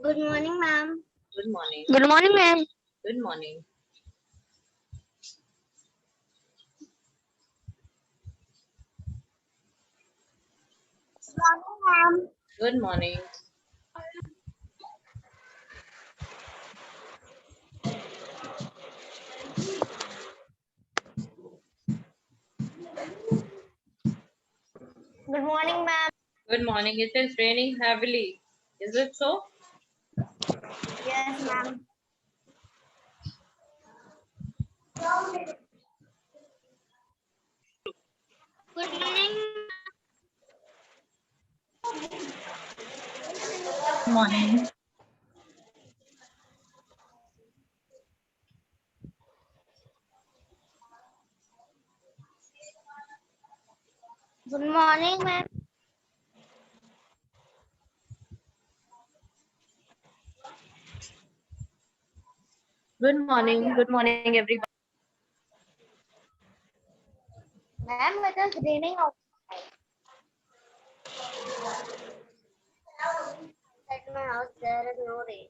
Good morning, ma'am. Good morning. Good morning, ma'am. Good morning. Good morning, ma'am. Good morning. Good morning, ma'am. Good morning. It is raining heavily. Is it so? Yes, ma'am. Good morning. Morning. Good morning, ma'am. Good morning. Good morning, everybody. Ma'am, it is raining outside. At my house, there is no rain.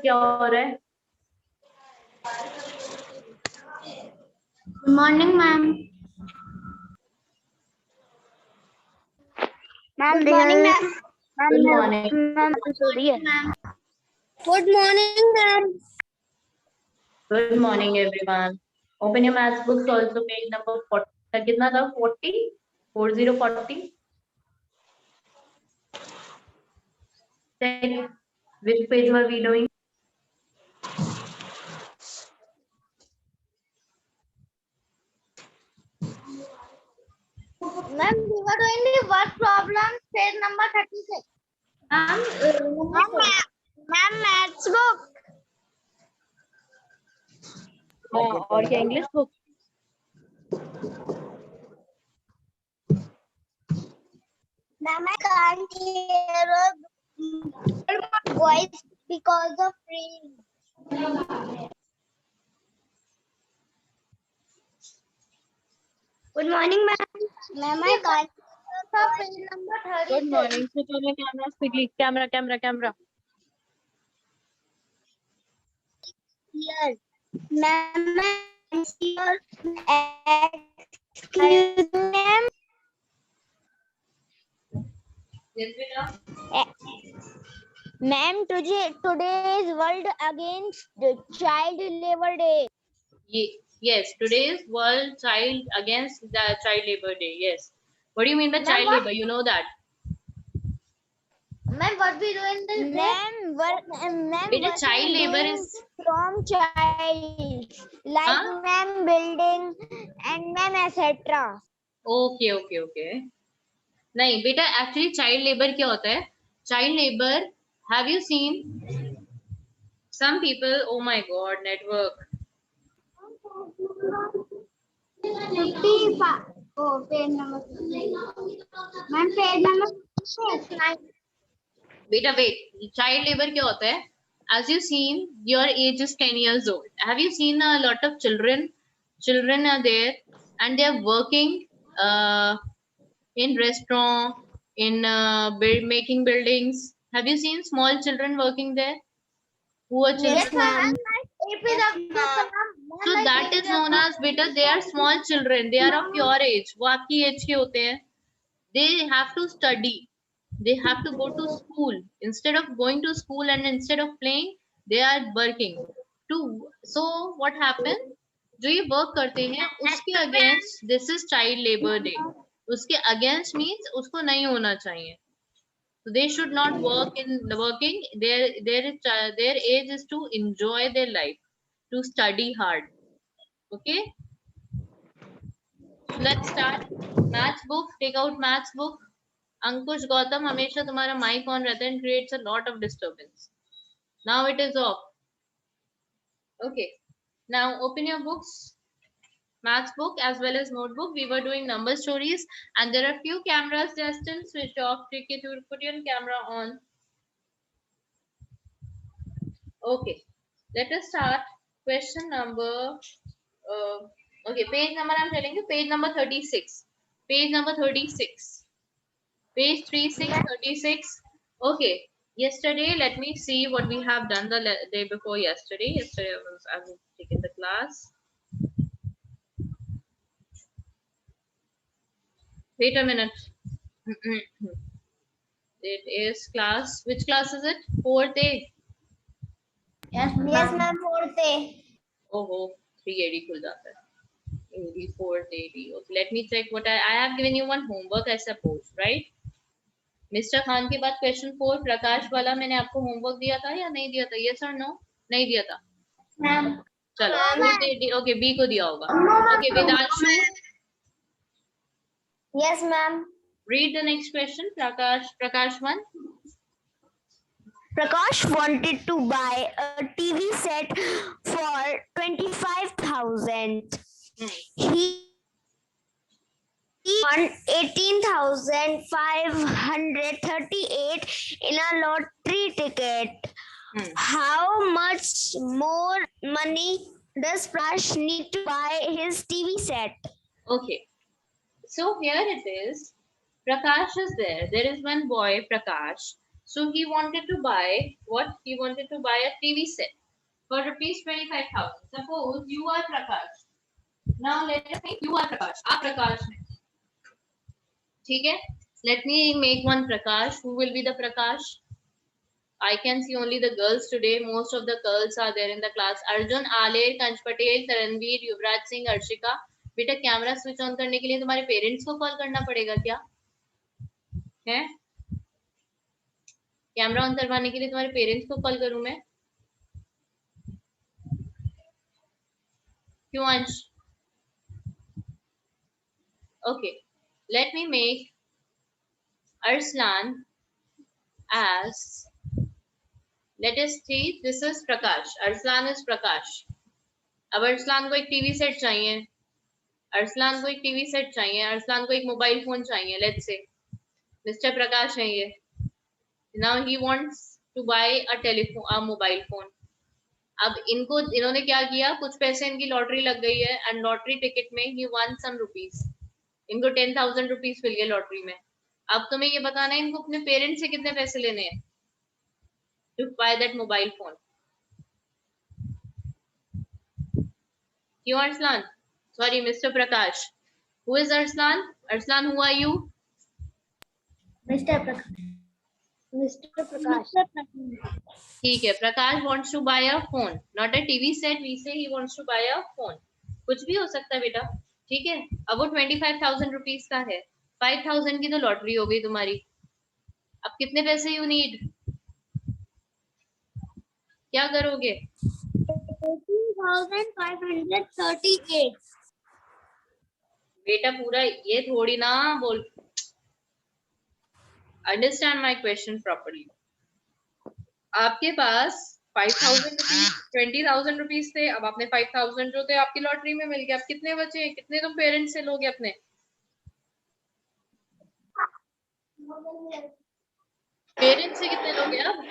क्या हो रहा है? Good morning, ma'am. Ma'am, Good morning, ma'am. Good morning. Ma'am, sorry. Good morning, ma'am. Good morning, everyone. Open your maths books also, page number 40. कितना था? 40? 4040? Check. Which page were we doing? Ma'am, we were doing the word problem, page number 36. Ma'am, maths book. और क्या English book? Ma'am, I can't hear a voice because of rain. Good morning, ma'am. Ma'am, I can't hear page number 36. Good morning. Switch on your camera quickly. Camera. Here. Ma'am, I see your excuse me, ma'am. Yes, beta. Ma'am, today is World Against the Child Labor Day. Yes, today is World Child Against the Child Labor Day. Yes. What do you mean by Ma'am, child what? labor? You know that. Ma'am, what we do in this day? Beta, child labor is From child, like Huh? ma'am building and ma'am etc. okay. नहीं बेटा actually child labour क्या होता है child labour have you seen some people oh my god network 55. Oh, page number 56. Ma'am, page number 56. बेटा wait child labour क्या होता है as you seen your age is 10 years old have you seen a lot of children are there and they are working in restaurant in making buildings have you seen small children working there poor children Yes, ma'am. So that is known as beta they are small children they are of your age वो आपकी age के होते हैं they have to study they have to go to school instead of going to school and instead of playing they are working to so what happened जो ये work करते हैं उसके against this is child labour day उसके against means उसको नहीं होना चाहिए so they should not work in working their age is to enjoy their life to study hard okay so let's start maths book take out maths book अंकुश गौतम हमेशा तुम्हारा mic on रहता है and creates a lot of disturbance now it is off okay now open your books maths book as well as notebook we were doing number stories and there are few cameras they are still switched off take it to put your camera on okay let us start question number uh, okay page number I'm telling you page number 36 page number 36 page 36 36 okay Yesterday, let me see what we have done the day before yesterday. Yesterday I was taking the class. Wait a minute. It is class. Which class is it? 4th A. Yes, ma'am. 4th A. Oh, 3 AD खुल जाता है. AD 4th AD. Okay, let me check what I have given you one homework, I suppose, right? Mister Khan के बाद question 4 प्रकाश वाला मैंने आपको homework दिया था या नहीं दिया था? यस और नो? नहीं दिया था. मैम. चलो ओके बी को दिया होगा. Okay Vedanshu, Yes, ma'am. read the next question. Prakash 1. Prakash wanted to buy a TV set for 25,000. He won 18,538 in a lottery ticket. How much more money does Prakash need to buy his TV set? Okay. So here it is. Prakash is there. There is one boy, Prakash. So he wanted to buy what? He wanted to buy a TV set for rupees 25,000. Suppose you are Prakash. Now let us think you are Prakash. आप Prakash हैं. ठीक है? Let me make one Prakash. Who will be the Prakash? I can see only the girls today. Most of the girls are there in the class. Arjun, Aler, Kanch Patel, Taranveer, Yuvraj Singh, Arshika. बेटा camera switch on करने के लिए तुम्हारे parents को call करना पड़ेगा क्या है? कैमरा ऑन करवाने के लिए तुम्हारे पेरेंट्स को कॉल करूं मैं? क्यों अंश? Okay, let me make Arslan as, let us see, this is Prakash. Arslan is Prakash. अब अरसलान को एक टीवी सेट चाहिए. अरसलान को एक टीवी सेट चाहिए. अरसलान को एक मोबाइल फोन चाहिए. लेट्स से मिस्टर प्रकाश है ये. Now he wants to buy a telephone, a mobile phone. अब इन्होंने क्या किया, कुछ पैसे इनकी लॉटरी लग गई है एंड लॉटरी टिकट में ही वन सम रुपीज. इनको 10,000 रुपीज मिल गए लॉटरी में. अब तुम्हें ये बताना है इनको अपने पेरेंट्स से कितने पैसे लेने हैं to buy that mobile phone. क्यों Arsalan? Sorry, Mr. Prakash. Who is Arslan? Arslan, who are you? Mr. Prakash. Mr. Prakash. ठीक है. Prakash wants to buy a phone, not a TV set. We say he wants to buy a phone. कुछ भी हो सकता है बेटा. ठीक है. अब वो 25,000 रुपीज का है. 5,000 की तो लॉटरी हो गई तुम्हारी. अब कितने पैसे यू नीड? क्या करोगे? 18,538. बेटा पूरा ये थोड़ी ना बोल. Understand my question properly. आपके पास 5,000 रुपीज, 20,000 रुपीज थे. अब आपने 5,000 जो थे आपकी लॉटरी में मिल गए. अब कितने बचे? कितने तुम पेरेंट्स से लोगे अपने? पेरेंट्स से कितने लोगे? अब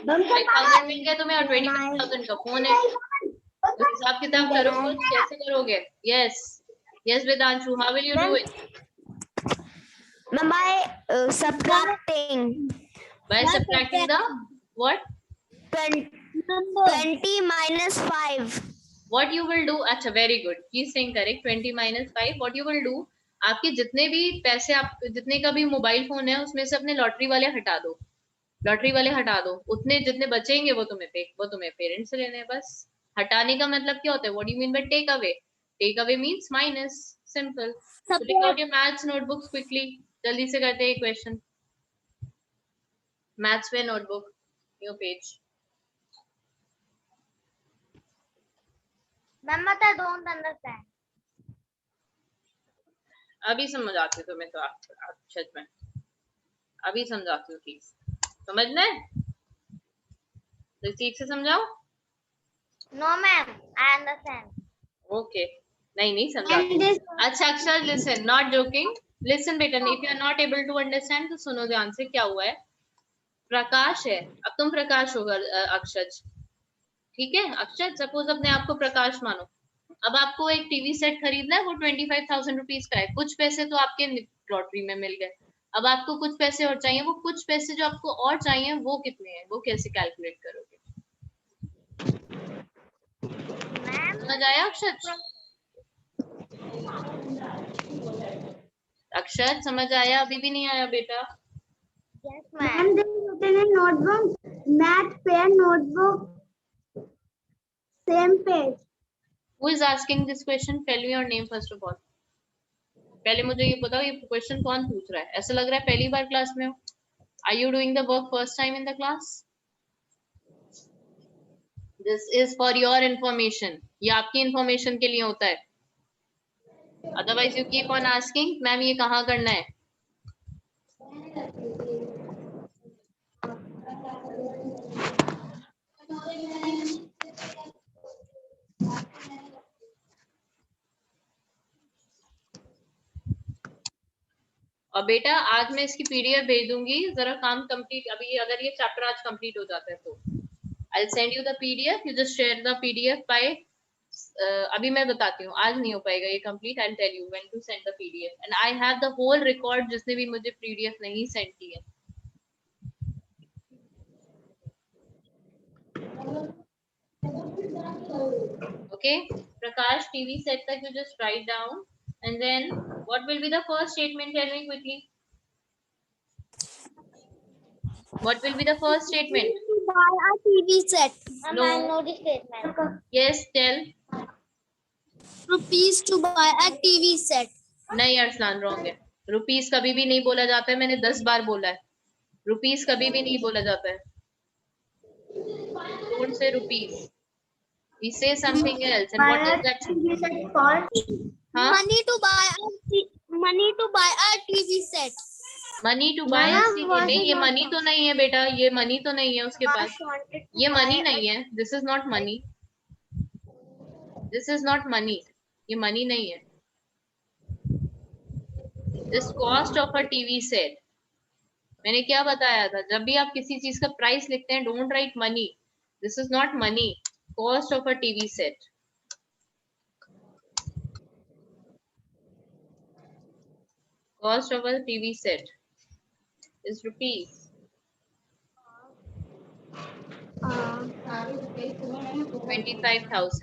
5,000 मिल गए तुम्हें और 25,000 का फोन है. तो हिसाब किताब करो कुछ. कैसे करोगे? Yes, Vedanshu, how will you do it? By subtracting. By subtracting the what? 20 minus 5. What you will do? अच्छा, very good. He's saying correct. 20 minus 5. What you will do? आपके जितने भी पैसे, आप जितने का भी मोबाइल फोन है उसमें से अपने लॉटरी वाले हटा दो. लॉटरी वाले हटा दो. उतने जितने बचेंगे वो तुम्हें पेरेंट्स से लेने हैं बस. हटाने का मतलब क्या होता है? What do you mean by take away? Take away means minus. Simple. So take out your maths notebooks quickly. जल्दी से करते हैं क्वेश्चन. मैथ्स पे notebook, new page. Ma'am, I don't understand. अभी समझ आती तुम्हें तो सच में अभी समझाती हूँ. ठीक समझना है तो ठीक से समझाओ. No, ma'am. I understand. Okay. नहीं समझा. अच्छा Akshar, listen, not joking. Listen बेटा, if you are not able to understand तो सुनो ध्यान से. क्या हुआ है? प्रकाश है. अब तुम प्रकाश होगा अक्षर. ठीक है अक्षर, सपोज अपने आप को प्रकाश मानो. अब आपको एक टीवी सेट खरीदना है. वो 25,000 रुपीज का है. कुछ पैसे तो आपके लॉटरी में मिल गए. अब आपको कुछ पैसे और चाहिए, वो कुछ पैसे जो आपको और चाहिए वो कितने हैं, वो कैसे कैलकुलेट करोगे? समझ आया अक्षत? अक्षत समझ आया? अभी भी नहीं आया बेटा? Yes, ma'am ma'am. They written in notebook, math pen, notebook, same page. Who is asking this question? Tell me your name first of all. पहले मुझे ये बताओ ये क्वेश्चन कौन पूछ रहा है? ऐसा लग रहा है पहली बार क्लास में हो. Are you doing the work first time in the class? This is for your information. ये आपकी information के लिए होता है. Otherwise you keep on asking, ma'am ये कहाँ करना है? और बेटा आज मैं इसकी पीडीएफ भेज दूंगी, जरा काम कंप्लीट, अभी अगर ये चैप्टर आज कंप्लीट हो जाता है तो I will send you the PDF, you just share the PDF by, अभी मैं बताती हूँ आज नहीं हो पाएगा ये complete, I will tell you when to send the PDF and I have the whole record जिसने भी मुझे पीडीएफ नहीं सेंड की है. Okay, Prakash, TV set that you just write down, and then what will be the first statement? Tell me quickly. What will be the first statement? To buy a TV set. No. I know the statement. Yes, tell. Rupees to buy a TV set. नहीं Arsalan, wrong है. Rupees कभी भी नहीं बोला जाता है, मैंने 10 बार बोला है. रुपीस कभी भी नहीं बोला जाता है. Don't say rupees. We say something else. And what does that say? हाँ? Money to buy a TV set. Money to buy a CD. नहीं, ये मनी तो नहीं है बेटा, ये मनी तो नहीं है उसके पास. ये मनी नहीं है. This is not money. This is not money. ये मनी नहीं है. This cost of a TV set. मैंने क्या बताया था? जब भी आप किसी चीज का प्राइस लिखते हैं, don't write money. This is not money. Cost of a TV set. Cost of a TV set is rupees. 25,000.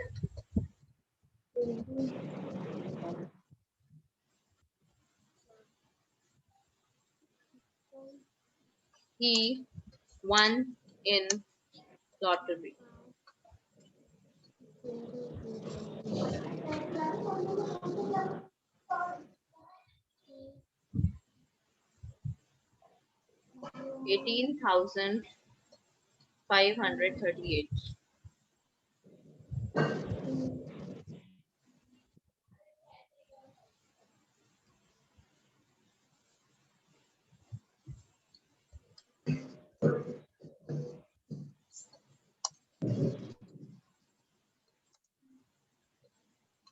He won in lottery. $18,538.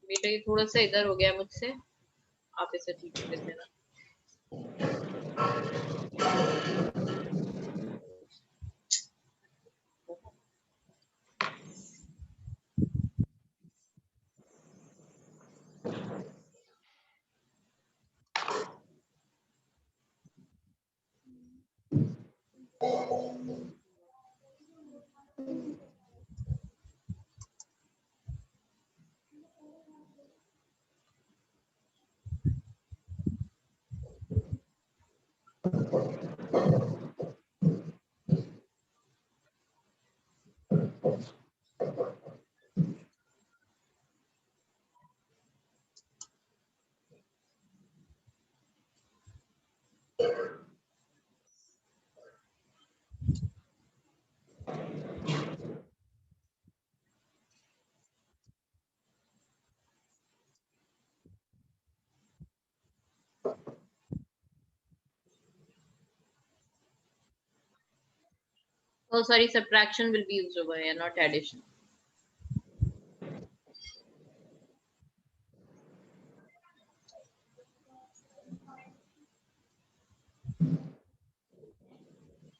बेटा ये थोड़ा सा इधर हो गया मुझसे, आप इसे ठीक कर देना. Oh, sorry, subtraction will be used over here, not addition.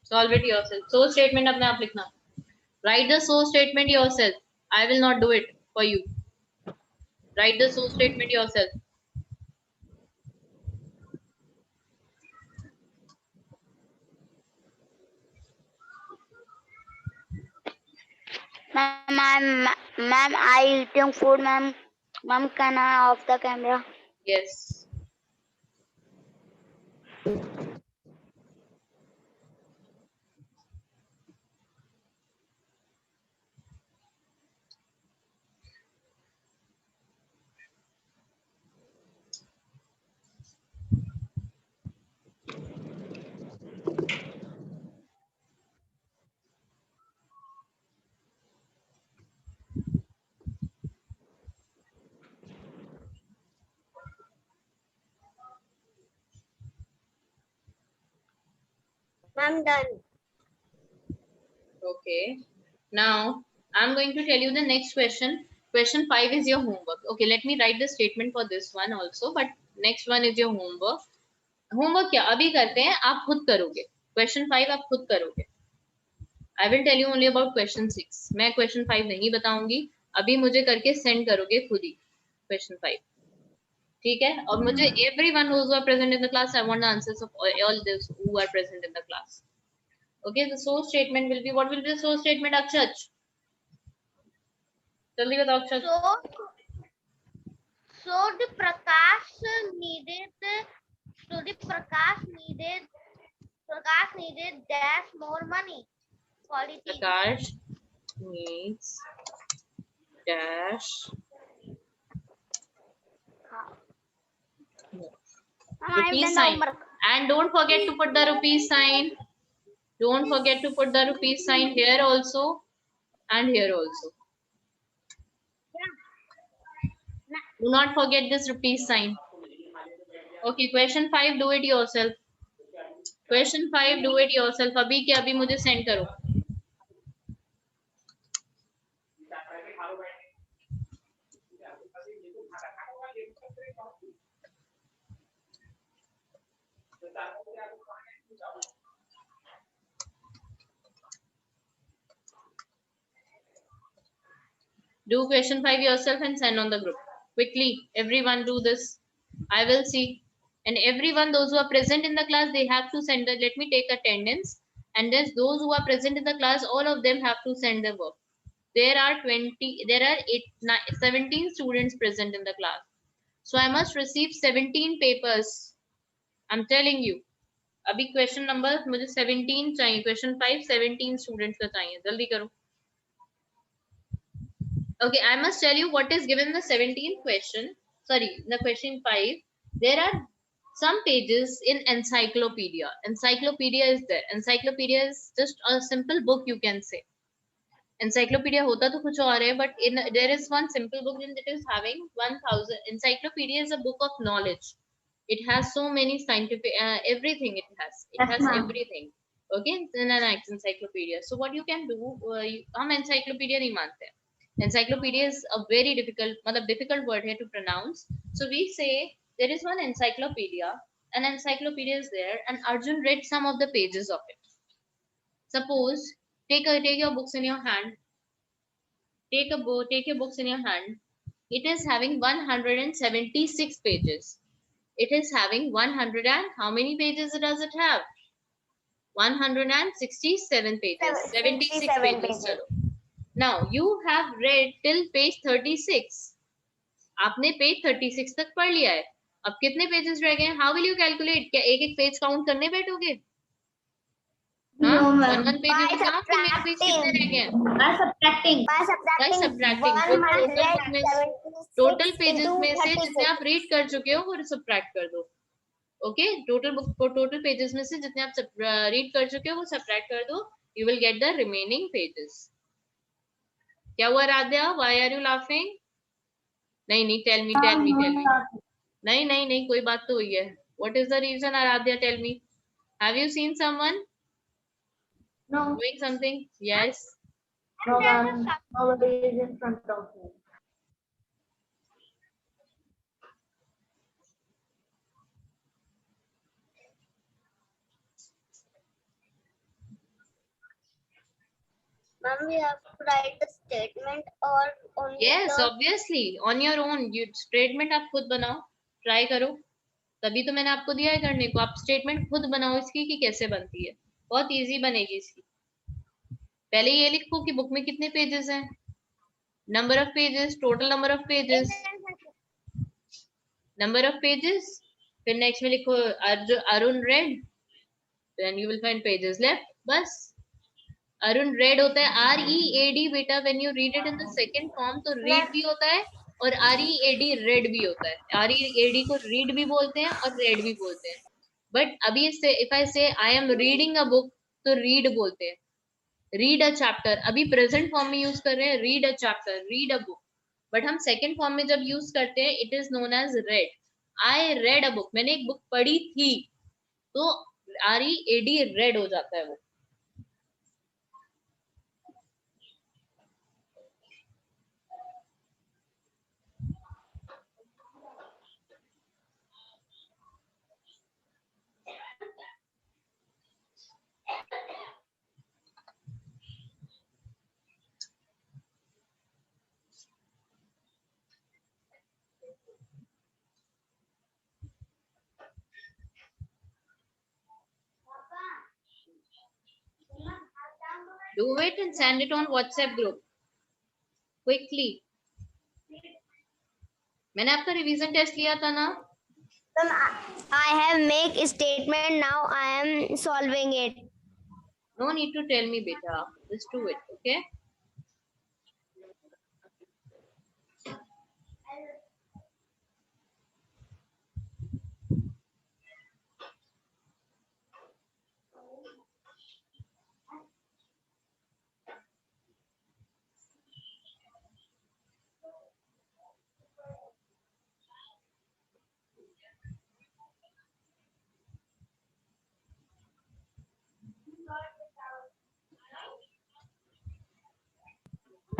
Solve it yourself. So statement अपने आप लिखना. Write the so statement yourself. I will not do it for you. Write the so statement yourself. Ma'am, I eating food, ma'am. Ma'am, can I off the camera? Yes. Ma'am, done. Okay. Now I'm going to tell you the next question. Question 5 is your homework. Okay, let me write the statement for this one also, but next one is your homework. Homework क्या अभी करते हैं, आप खुद करोगे. Question 5 आप खुद करोगे. I will tell you only about question 6. मैं क्वेश्चन 5 नहीं बताऊंगी, अभी मुझे करके सेंड करोगे खुद ही क्वेश्चन 5. ठीक है. और मुझे everyone who are present in the class, I want the answers of all those who are present in the class. Okay, the source statement will be, what will be the source statement, Akshaj? जल्दी बताओ अक्षत. So the Prakash needed dash more money. Quality. Prakash needs dash rupees sign, and don't forget to put the rupees sign. Don't forget to put the rupees sign here also and here also. Do not forget this rupees sign. Okay, question 5, do it yourself. Question 5, do it yourself. अभी के अभी मुझे send करो. Do question 5 yourself and send on the group. Quickly, everyone do this. I will see. And everyone, those who are present in the class, they have to send the, let me take attendance. And then those who are present in the class, all of them have to send the work. There are 17 students present in the class. So I must receive 17 papers. I'm telling you. अभी question number मुझे 17 चाहिए. Question 5, 17 students का चाहिए. जल्दी करो. Okay, I must tell you what is given in the 17th question. Sorry, the question 5. There are some pages in encyclopedia. Encyclopedia is there. Encyclopedia is just a simple book, you can say. Encyclopedia होता तो कुछ और है, but there is one simple book that is having 1000. Encyclopedia is a book of knowledge. It has so many scientific everything. It has everything. Okay, in an encyclopedia. So what you can do, हम encyclopedia नहीं मानते. Encyclopedia is a very difficult word here to pronounce. So we say there is one encyclopedia. An encyclopedia is there, and Arjun read some of the pages of it. Suppose take your books in your hand. Take your books in your hand. It is having 176 pages. It is having 100 and how many pages does it have? 167 pages. 76 pages. Now you have read till page 36. आपने page 36 तक पढ़ लिया है. अब कितने pages रह गए? How will you calculate? क्या एक page count करने बैठोगे? One page में कहाँ पे मेरे page कितने रह गए? By subtracting. Total pages में से जितने आप read कर चुके हो वो subtract कर दो. Okay, total pages में से जितने आप read कर चुके हो वो subtract कर दो. You will get the remaining pages. क्या हुआ Radhya? Why are you laughing? नहीं, tell me. नहीं, कोई बात तो हुई है. What is the reason, Aradhya? Tell me. Have you seen someone? No. Doing something? Yes. No, ma'am. Nobody is in front of me. Ma'am, we have to write the statement or only Yes, the obviously. On your own. You statement आप खुद बनाओ. Try करो. तभी तो मैंने आपको दिया है करने को. आप statement खुद बनाओ इसकी कि कैसे बनती है. बहुत easy बनेगी इसकी. पहले ये लिखो कि बुक में कितने पेजेस हैं, number of pages, total number of pages, number of pages, फिर नेक्स्ट में लिखो are unread, then you will find pages left. बस. अरुण रेड होता है READ बेटा. When you read it in the second form तो read भी होता है और READ रेड भी होता है. READ को रीड भी बोलते हैं और रेड भी बोलते हैं. बट अभी इससे if I say I am reading a book तो रीड बोलते हैं. रीड अ चैप्टर अभी प्रेजेंट फॉर्म में यूज कर रहे हैं, read a chapter, read a book. But हम सेकंड फॉर्म में जब यूज करते हैं it is known as read. I read a book, मैंने एक बुक पढ़ी थी, तो READ रेड हो जाता है वो. Do it and send it on WhatsApp group quickly. मैंने आपका रिवीजन टेस्ट लिया था ना. Ma'am, I have make a statement now. I am solving it. No need to tell me beta, just do it. Okay.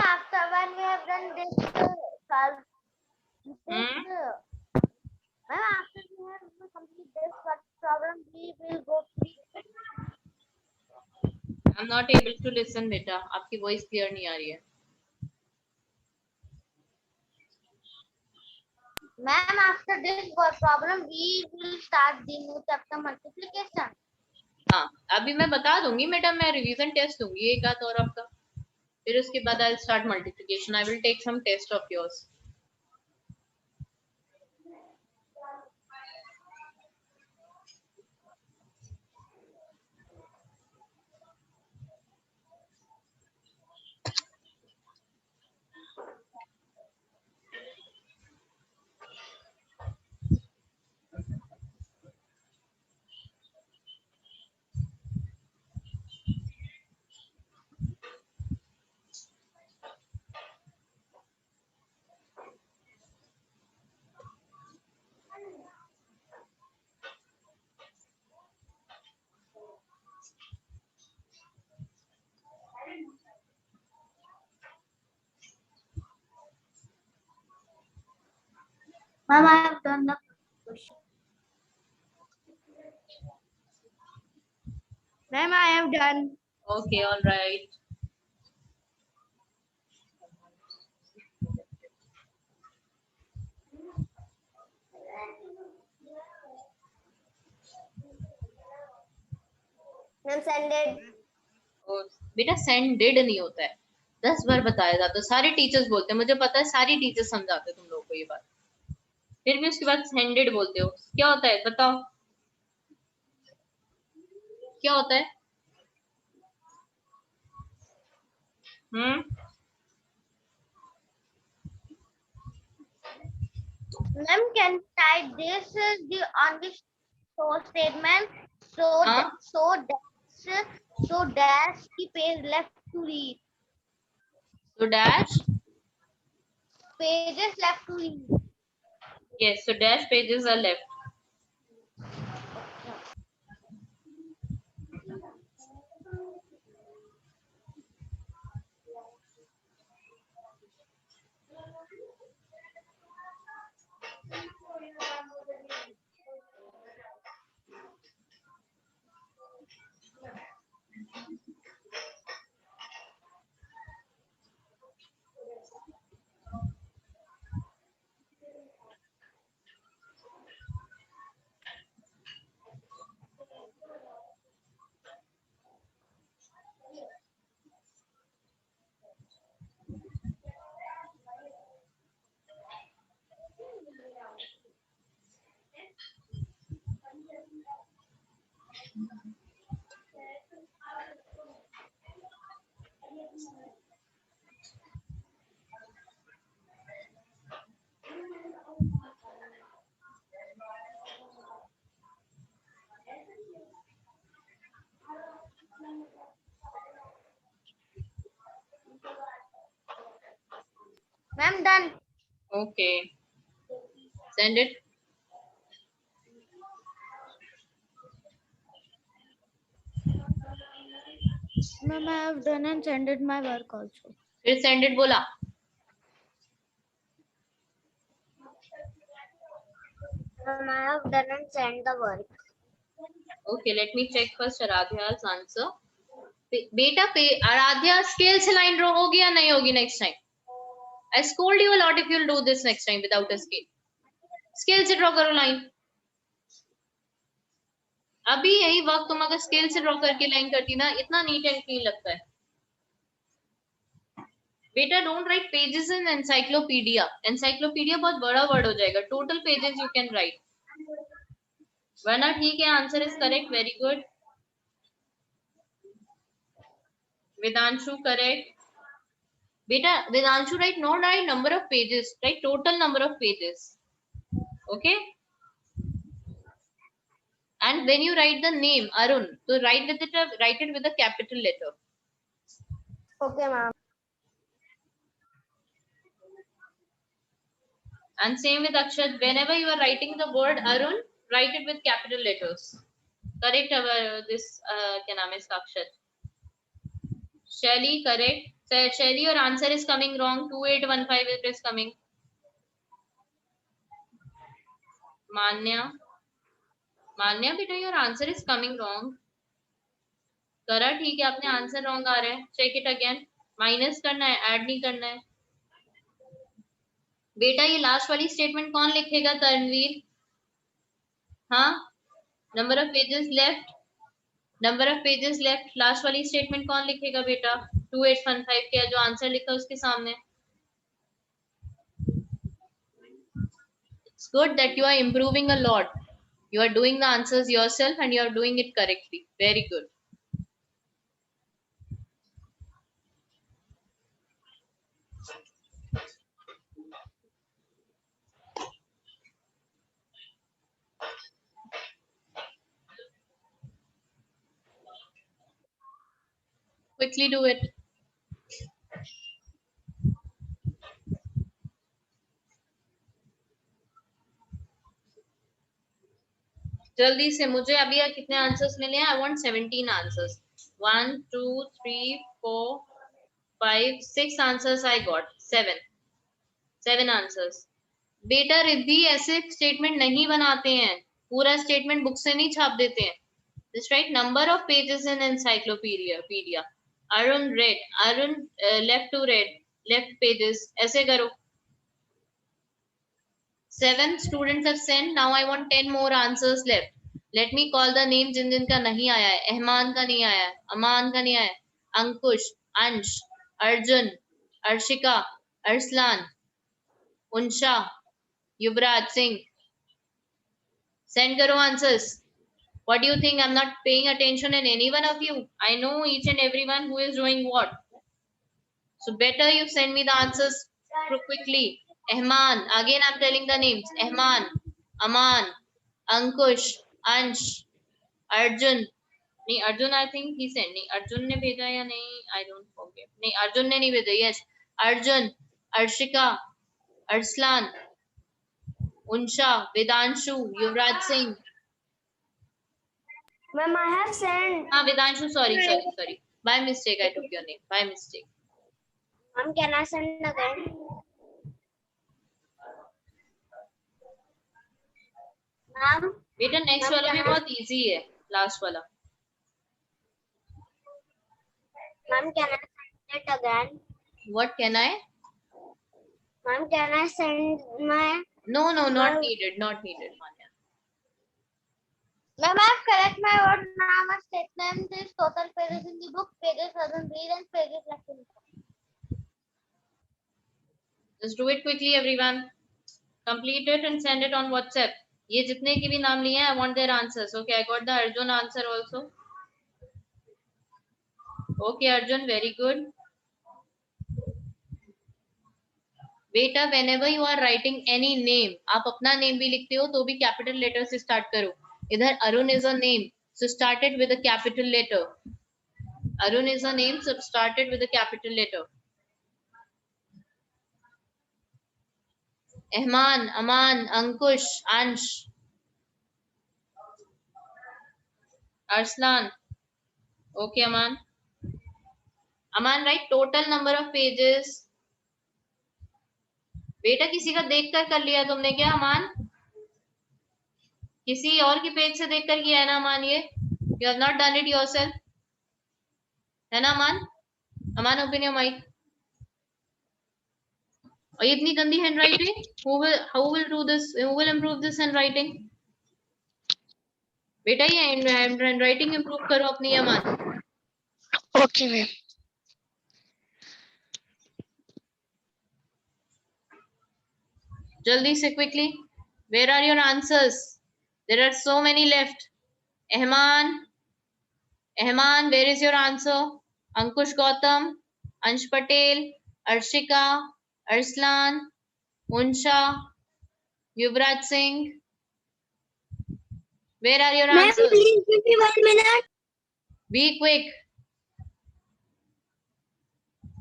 After when we have done this solve this Hmm? ma'am, after we have complete this problem we will go I'm not able to listen beta. आपकी voice clear नहीं आ रही है. ma'am, after this problem we will start the new chapter multiplication. हाँ, अभी मैं बता दूंगी madam, मैं रिवीजन टेस्ट दूंगी एक आध और आपका, फिर उसके बाद I start multiplication. I will take some test of yours. Ma'am, I have done the question. Ma'am, I have done. Okay, all right. ma'am, send it. और बेटा सेंडेड नहीं होता है, 10 बार बताया जाता है. सारे टीचर्स बोलते हैं, मुझे पता है सारी टीचर्स समझाते हैं तुम लोगों को ये बात, फिर भी उसके बाद सेंडेड बोलते हो. क्या होता है बताओ, क्या होता है? Ma'am, can type this on the so statement हाँ, so dash the page left to read. so dash, Pages left to read. yes, so dash pages are left. Ma'am, done. Okay. Send it. Ma'am, I have done and sent it my work also. फिर send it बोला. Ma'am, I have done and sent the work. Okay, let me check first Aradhya's answer. बेटा Aaradhya scale से line draw होगी या नहीं होगी next time? I scold you a lot if you'll do this next time without a scale. Scale से draw करो line. अभी यही वक्त तुम अगर स्केल से ड्रॉ करके लाइन करती ना, इतना नीट एंड क्लीन लगता है. बेटा don't write pages in encyclopedia. Encyclopedia बहुत बड़ा वर्ड हो जाएगा. Total pages you can write. वरना ठीक है, answer is correct. Very good. Vedanshu, correct. Beta, Vedanshu, write not write number of pages, write total number of pages. Okay. And when you write the name Arun, so write it with a capital letter. Okay, ma'am. And same with Akshat. Whenever you are writing the word Arun, write it with capital letters. Correct. This क्या नाम है इसका Akshat. Shelly, correct. So, Shelly, your answer is coming wrong. 2815 it is coming. Manya, बेटा your answer is coming wrong. करा ठीक है, आपने answer wrong आ रहा है. Check it again. माइनस करना है, ऐड नहीं करना है. बेटा ये लास्ट वाली स्टेटमेंट कौन लिखेगा तनवीर? हाँ, number of pages left. Number of pages left, last वाली स्टेटमेंट कौन लिखेगा बेटा? 2815 के जो आंसर लिखा उसके सामने. It's good that you are improving a lot. You are doing the answers yourself and you are doing it correctly. Very good. Quickly do it. जल्दी से. मुझे अभी कितने आंसर्स मिले हैं? I want 17 answers. 1 2 3 4 5 6 answers I got. 7 answers. बेटा रिद्धि ऐसे statement नहीं बनाते हैं. पूरा स्टेटमेंट बुक से नहीं छाप देते हैं. Just write number of pages in encyclopedia. Arun read. Arun left to read. Left pages. ऐसे करो. 7 students have sent. Now I want 10 more answers left. Let me call the names जिनका नहीं आया है. Ehman का नहीं आया है. Aman का नहीं आया है. Ankush, Ansh, Arjun, Arshika, Arslan, Unsha, Yuvraj Singh. Send karo answers. What do you think? I'm not paying attention in any one of you. I know each and everyone who is doing what. So better you send me the answers quickly. Ehman, again I'm telling the names. Ehman, Aman, Ankush, Ansh, Arjun. नहीं, Arjun I think he sent. नहीं, Arjun ने भेजा या नहीं? I don't forget. नहीं, Arjun ने नहीं भेजा. Yes, Arjun, Arshika, Arslan, Unsha, Vedanshu, Yuvraj Singh. Ma'am, I have sent. हाँ, Vedanshu, sorry. By mistake I took your name. By mistake. Ma'am, can I send again? Ma'am. बेटा next वाला भी बहुत easy है. Last वाला. Ma'am, can I send it again? What can I? Ma'am, can I send my? No, not needed. Not needed, Manya. Ma'am, I have correct my word. Now my statement is total pages in the book, pages doesn't read and pages left in the book. Just do it quickly, everyone. Complete it and send it on WhatsApp. ये जितने की भी नाम लिए हैं, I want their answers. Okay, I got the Arjun answer also. Okay, Arjun, very good. बेटा whenever you are writing any name, आप अपना नेम भी लिखते हो तो भी कैपिटल लेटर से स्टार्ट करो. इधर Arun is a name, so start it with a capital letter. Arun is a name, so start it with a capital letter. Ehman, Aman, Ankush, Ansh, Arslan. Okay, Aman. Aman, write total number of pages. बेटा किसी का देखकर कर लिया तुमने क्या अमान? किसी और के पेज से देखकर किया है ना अमान? ये you have not done it yourself, है ना अमान? अमान, open your mic. और इतनी गंदी handwriting, who will do this? Who will improve this handwriting? बेटा ये handwriting improve करो अपनी अमान. Okay, ma'am. Jaldi se quickly. Where are your answers? There are so many left. Ehman, where is your answer? Ankush Gautam, Ansh Patel, Arshika, Arslan, Unsha, Yuvraj Singh. Where are your Ma'am, answers? please give me 1 minute. Be quick.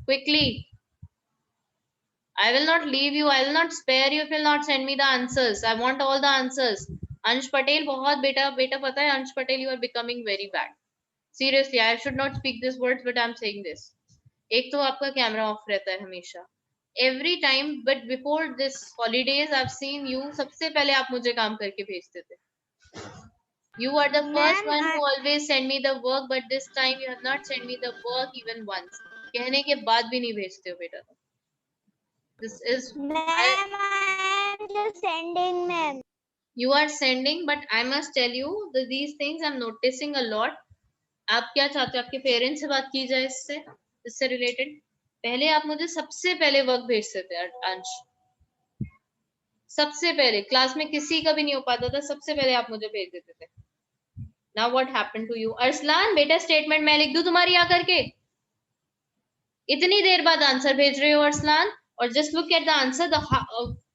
Quickly. I will not leave you. I will not spare you if you will not send me the answers. I want all the answers. Ansh Patel, बहुत बेटा पता है Ansh Patel, you are becoming very bad. Seriously, I should not speak these words, but I'm saying this. एक तो आपका camera off रहता है हमेशा. Every time, but before this holidays, I've seen you. सबसे पहले आप मुझे काम करके भेजते थे. You are the first one who always send me the work, but this time you have not sent me the work even once. कहने के बाद भी नहीं भेजते हो बेटा. This is. Ma'am, I am just sending, ma'am. You are sending, but I must tell you that these things I'm noticing a lot. आप क्या चाहते हो? आपके पेरेंट्स से बात की जाए इससे रिलेटेड? पहले आप मुझे सबसे पहले वर्क भेजते थे अंश. सबसे पहले क्लास में किसी का भी नहीं हो पाता था, सबसे पहले आप मुझे भेज देते थे. Now what happened to you? Arsalan बेटा स्टेटमेंट मैं लिख दूं तुम्हारी आकर के? इतनी देर बाद आंसर भेज रहे हो अरसलान, और just look at the answer.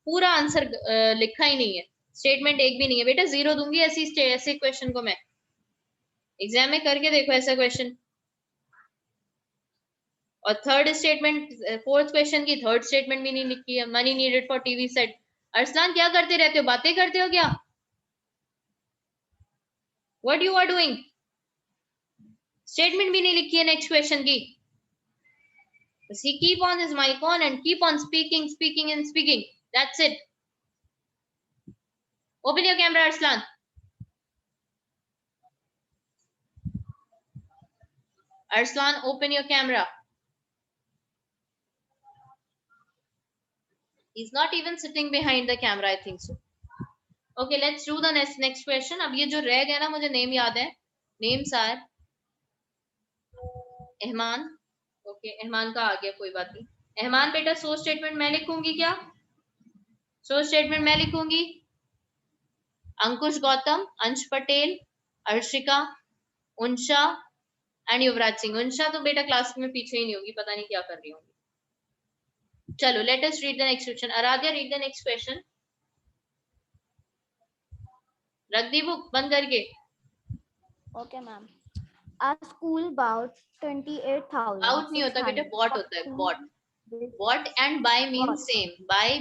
पूरा आंसर लिखा ही नहीं है, स्टेटमेंट एक भी नहीं है. बेटा 0 दूंगी ऐसे क्वेश्चन को मैं. एग्जाम में करके देखो ऐसा क्वेश्चन. और थर्ड स्टेटमेंट, फोर्थ क्वेश्चन की थर्ड स्टेटमेंट भी नहीं लिखी है. Money needed for TV set. Arsalan क्या करते रहते हो? बातें करते हो क्या? What you are doing? Statement भी नहीं लिखी है नेक्स्ट क्वेश्चन की. He keep on his mic on and keep on speaking. That's it. Open your camera, Arslan. Arslan, open your camera. He's not even sitting behind the camera, I think so. Okay, let's do the next question. अब ये जो रह गया ना, मुझे name याद है. Names are Ehman. Okay, Ehman का आ गया, कोई बात नहीं. Ehman बेटा सो स्टेटमेंट मैं लिखूंगी क्या? सो स्टेटमेंट मैं लिखूंगी. अंकुश गौतम, अंश पटेल, अर्शिका, उंशा एंड युवराज सिंह. उंशा तो बेटा क्लास में पीछे ही नहीं होगी, पता नहीं क्या कर रही होंगी. चलो let us read the next question. Aaradhya read the next question. रख दी बुक बंद करके. Okay, ma'am. A school bought 28,000. Out नहीं होता बेटा, बॉट होता है. Bought. Bought and buy means same. Buy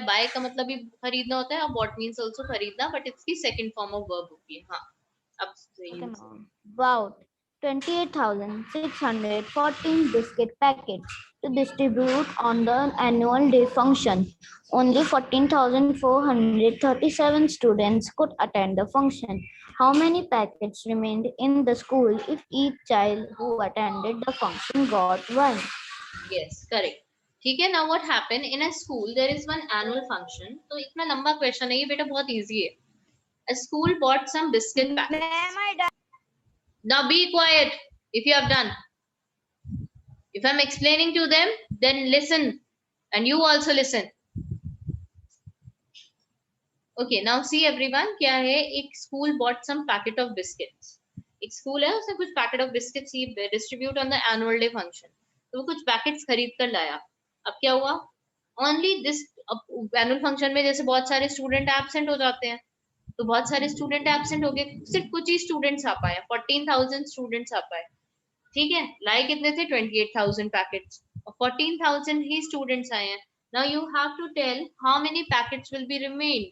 buy का मतलब भी खरीदना होता है, और बॉट मीन्स आल्सो खरीदना, बट इसकी सेकंड फॉर्म ऑफ वर्ब होती है. हाँ अब Bought 28,614 biscuit packets to distribute on the annual day function. Only 14,437 students could attend the function. How many packets remained in the school if each child who attended the function got one? Yes, correct. ठीक है. Now what happened in a school? There is one annual function. तो इतना लंबा question है ये बेटा, बहुत easy है. A school bought some biscuit packets. Ma'am, I done. Now be quiet if you have done. If I'm explaining to them, then listen, and you also listen. Okay now see everyone, क्या है, एक school bought some packet of biscuits. एक school है, उसने कुछ packet of biscuits ही distribute on the annual day function. तो वो कुछ पैकेट्स खरीद कर लाया। अब क्या हुआ, ओनली दिस एनुअल फंक्शन में जैसे बहुत सारे स्टूडेंट एब्सेंट हो जाते हैं, तो बहुत सारे स्टूडेंट एब्सेंट हो गए, सिर्फ कुछ ही स्टूडेंट्स आ पाए, 14,000 स्टूडेंट्स आ पाए। ठीक है, लाए कितने थे, 28,000 पैकेट्स, और 14,000 ही स्टूडेंट्स आए हैं। Now you have to tell how many packets will be remain,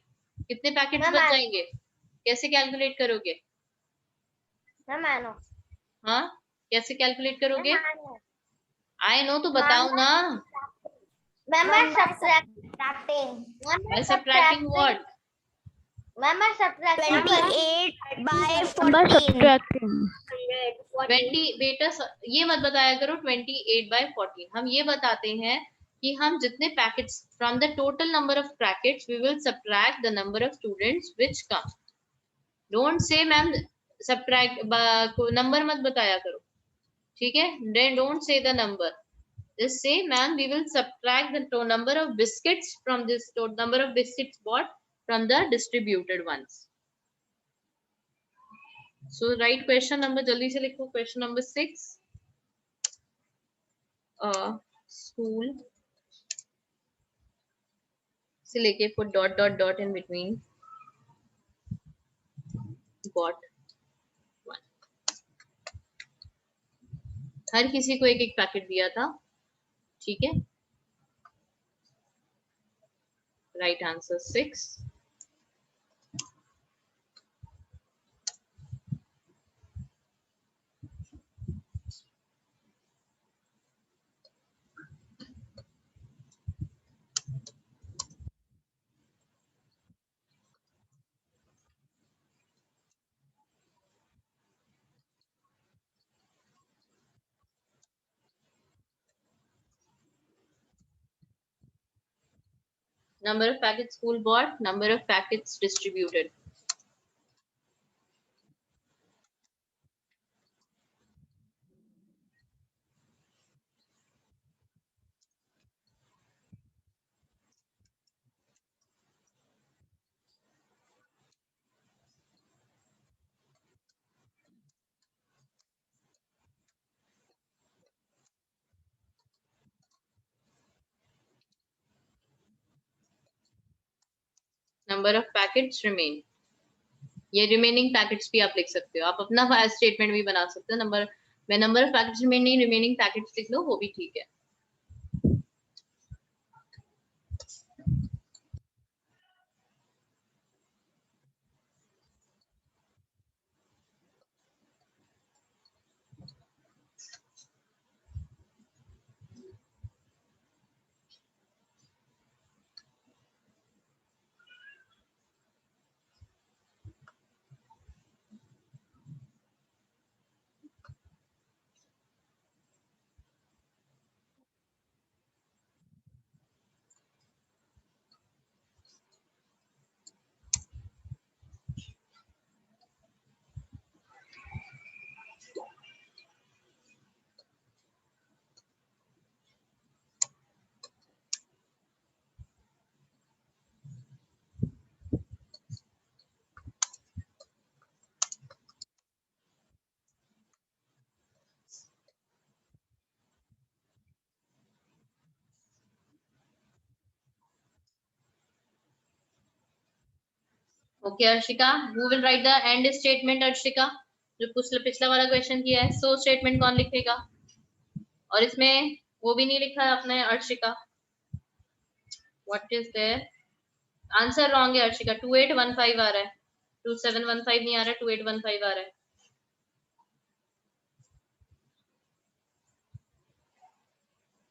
कितने पैकेट्स मैम, बच जाएंगे, कैसे कैलकुलेट करोगे? हाँ, कैसे कैलकुलेट करोगे? आई नो, तो बताओ ना। Ma'am, I'm subtracting. By subtracting what? Ma'am, I'm subtracting 28 by 14. 20 बेटा ये मत बताया करो 28 by 14। हम ये बताते हैं कि हम जितने packets from the total number of packets we will subtract the number of students which come. Don't say ma'am subtract, number मत बताया करो, ठीक है? Then don't say the number, just say ma'am we will subtract the number of biscuits from this number of biscuits bought from the distributed ones. So write question number, jaldi se likho, question number 6. School से लेके put dot dot dot in between bought one. हर किसी को एक एक packet दिया था, ठीक है? Right answer 6. Number of packets school bought, number of packets distributed. Number of packets remain. ये रिमेनिंग पैकेट्स भी आप लिख सकते हो, आप अपना स्टेटमेंट भी बना सकते हो। Number of packets remaining, remaining packets लिख लो, वो भी ठीक है। Okay Arshika, who will write the end statement? Arshika, जो पिछला वाला क्वेश्चन किया है, सो स्टेटमेंट कौन लिखेगा? और इसमें वो भी नहीं लिखा है आपने Arshika, what is there? Answer wrong है अर्शिका, 2815 आ रहा है, 2715 नहीं आ रहा, 2815 आ रहा है।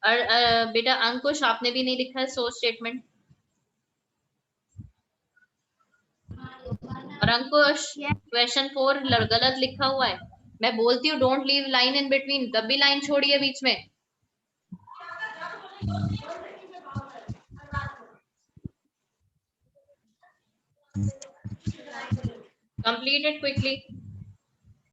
और बेटा अंकुश, आपने भी नहीं लिखा है सो स्टेटमेंट। और अंकुश, क्वेश्चन 4 गलत लिखा हुआ है। मैं बोलती हूँ don't leave line in between, तब भी लाइन छोड़िए बीच में। Complete it quickly.